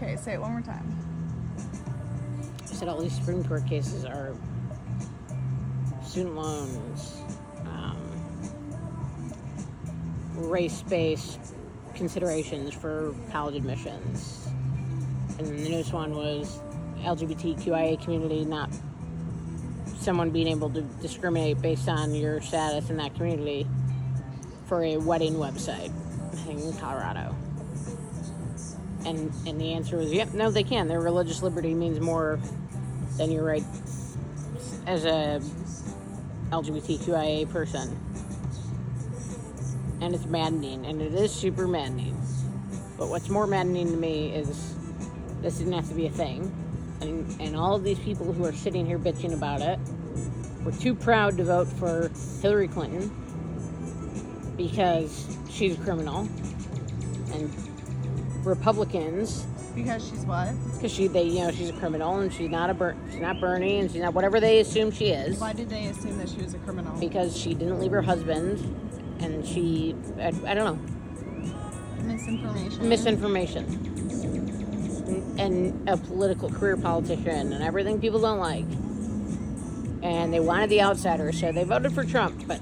Okay, say it one more time. I said all these Supreme Court cases are student loans, race-based considerations for college admissions. And then the newest one was LGBTQIA community, not someone being able to discriminate based on your status in that community for a wedding website in Colorado. And the answer was, yep, no, they can. Their religious liberty means more than your right as a LGBTQIA person. And it's maddening, and it is super maddening. But what's more maddening to me is this didn't have to be a thing. And all of these people who are sitting here bitching about it were too proud to vote for Hillary Clinton because she's a criminal. And Republicans, Because she's what? because she's a criminal, and she's not Bernie, and she's not whatever they assume she is. Why did they assume that she was a criminal? Because she didn't leave her husband, and I don't know, misinformation, and a political career politician, and everything people don't like. And they wanted the outsider, so they voted for Trump. But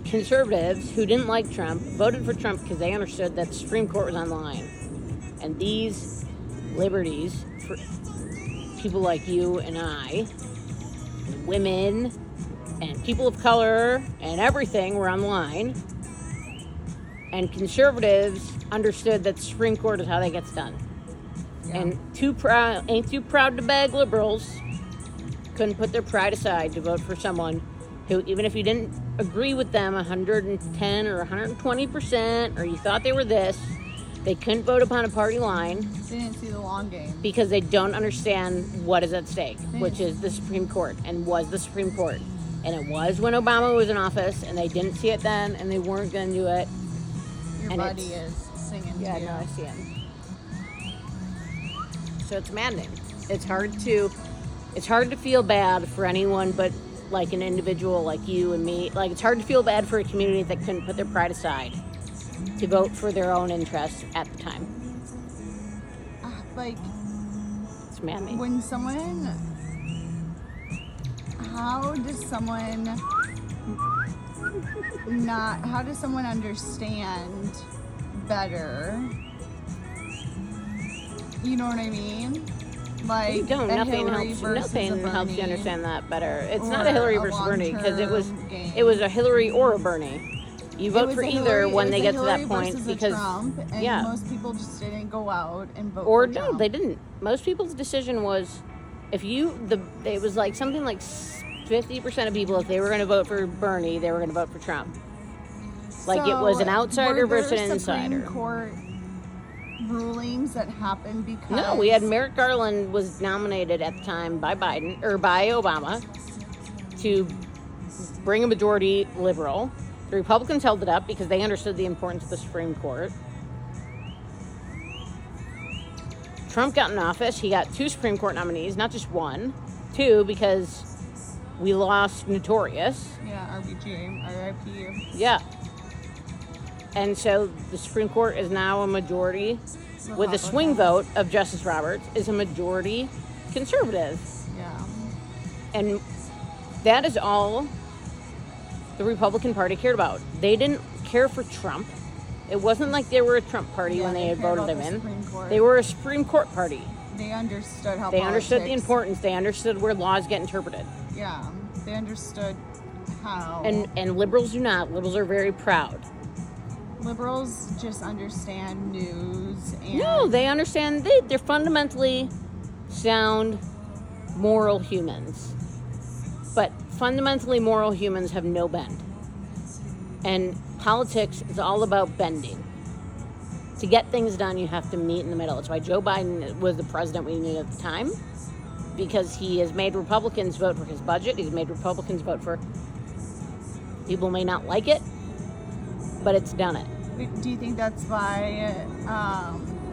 conservatives who didn't like Trump voted for Trump because they understood that the Supreme Court was on the line. And these liberties for people like you and I, and women, and people of color, and everything were on the line. And conservatives understood that the Supreme Court is how that gets done. Yeah. And ain't too proud to beg liberals couldn't put their pride aside to vote for someone who, even if you didn't agree with them 110 or 120%, or you thought they were this, they couldn't vote upon a party line. They didn't see the long game. Because they don't understand what is at stake, which is the Supreme Court, and was the Supreme Court. And it was when Obama was in office, and they didn't see it then, and they weren't going to do it. Your buddy is singing Yeah, to you. no, I see him. So it's maddening. It's hard to feel bad for anyone but like an individual like you and me. Like, it's hard to feel bad for a community that couldn't put their pride aside to vote for their own interests at the time. Like, It's maddening. when someone... How does someone understand better? You know what I mean? Like, You don't. a Nothing Hillary helps. versus Nothing a helps you Bernie, understand that better. It's or not a Hillary a versus Bernie because long-term game. it was a Hillary or a Bernie. You It vote was for a either Hillary- when it they was get a to that Hillary point versus a because Trump, and yeah. most people just didn't go out and vote Or for no, Trump. they didn't. Most people's decision was it was like something like 50% of people, if they were going to vote for Bernie, they were going to vote for Trump. Like, it was an outsider were there versus an insider. Supreme Court rulings that happened because No, we had Merrick Garland was nominated at the time by Obama to bring a majority liberal. The Republicans held it up because they understood the importance of the Supreme Court. Trump got in office. He got 2 Supreme Court nominees, not just 1. 2, because we lost Notorious. Yeah, RBG, RIP. Yeah. And so the Supreme Court is now a majority, with a swing vote of Justice Roberts, is a majority conservative. Yeah. And that is all the Republican Party cared about. They didn't care for Trump. It wasn't like they were a Trump party when they had cared voted about him the in. Supreme Court. They were a Supreme Court party. They understood how They understood the politics- importance. They understood where laws get interpreted. Yeah, they understood how. And liberals do not. Liberals are very proud. Liberals just understand news and... No, they understand. They're fundamentally sound, moral humans. But fundamentally moral humans have no bend. And politics is all about bending. To get things done, you have to meet in the middle. That's why Joe Biden was the president we needed at the time. Because he has made Republicans vote for his budget. He's made Republicans vote for... People may not like it, but it's done it. Do you think that's why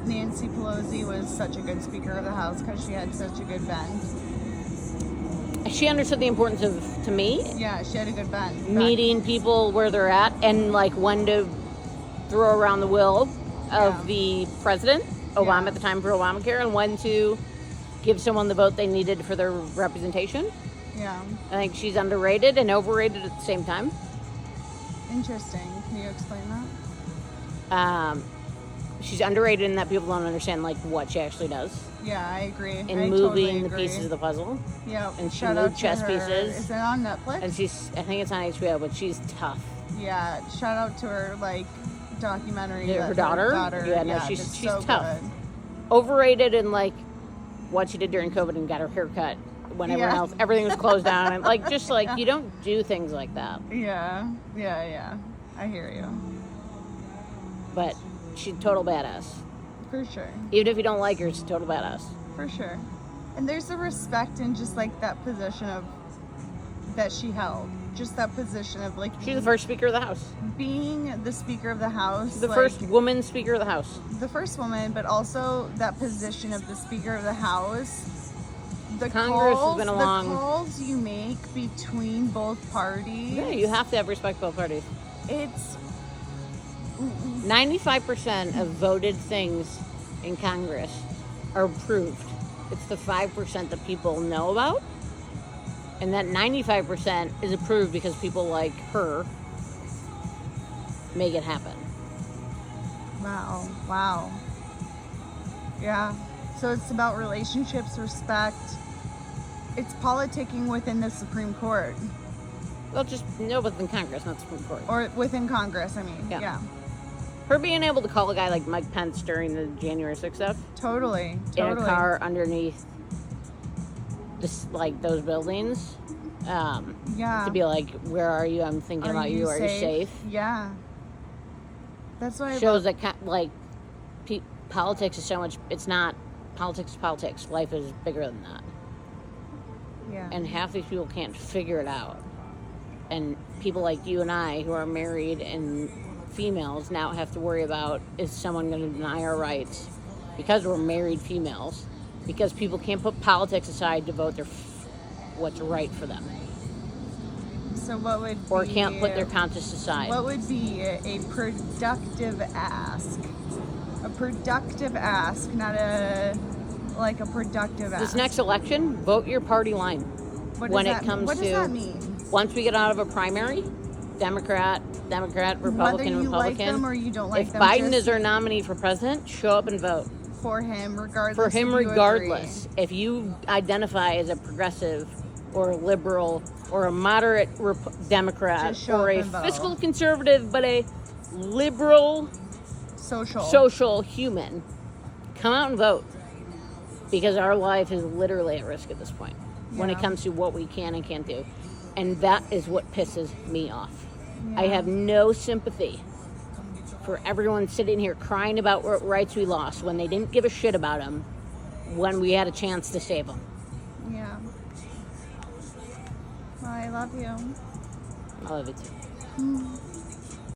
Nancy Pelosi was such a good Speaker of the House, because she had such a good bend? She understood the importance of, to me, Yeah, she had a good bend. meeting people where they're at and like when to throw around the will of the president. Obama Yeah. at the time for Obamacare and when to give someone the vote they needed for their representation. Yeah. I think she's underrated and overrated at the same time. Interesting. Can you explain that? She's underrated in that people don't understand like what she actually does Yeah, I agree. in I moving totally the agree. pieces of the puzzle. Yeah. and she Shout moved out to chess her. pieces. Is it on Netflix? And I think it's on HBO, but she's tough. Yeah. Shout out to her documentary. Yeah, that her daughter? Yeah, no, yeah, she's it's tough. Good. Overrated in like what she did during COVID and got her hair cut when Yeah. everything was closed down, and you don't do things like that. Yeah. Yeah. I hear you. But she's total badass. For sure. Even if you don't like her, she's total badass. For sure. And there's a respect in just that position that she held. Just that position of She's the first Speaker of the House. being the Speaker of the House. The first woman Speaker of the House. The first woman, but also that position of the Speaker of the House. The Congress has been along. The calls you make between both parties. Yeah, you have to have respect for both parties. It's 95% of voted things in Congress are approved. It's the 5% that people know about. And that 95% is approved because people like her make it happen. wow. Yeah. So it's about relationships, respect. It's politicking within the Supreme Court. Well, just no within Congress, not Supreme Court. Or within Congress, I mean. Yeah. Yeah. Her being able to call a guy like Mike Pence during the January 6th stuff Totally. in a car underneath those buildings, Yeah. to be like, where are you? I'm thinking about you. Are you safe? Yeah. That's why Shows that politics is so much. It's not politics. Is politics. Life is bigger than that. Yeah. And half these people can't figure it out. And people like you and I, who are married and females, now have to worry about, is someone going to deny our rights because we're married females? Because people can't put politics aside to vote what's right for them. So what would Or be, can't put their conscience aside. What would be a productive ask? A productive ask, not a productive ask. This next election, vote your party line. What when does it that, comes what to does that mean? Once we get out of a primary, Democrat, Republican, Whether you Republican. like them or you don't like if them, Biden just is our nominee for president, show up and vote. for him, regardless. For him, if you regardless. agree. If you identify as a progressive or a liberal or a moderate Democrat Just show or up a and vote. fiscal conservative but a liberal social human, come out and vote. Because our life is literally at risk at this point when it Yeah. comes to what we can and can't do. And that is what pisses me off. I Yeah. have no sympathy for everyone sitting here crying about what rights we lost when they didn't give a shit about them when we had a chance to save them. Yeah. Well, I love you. I love it too.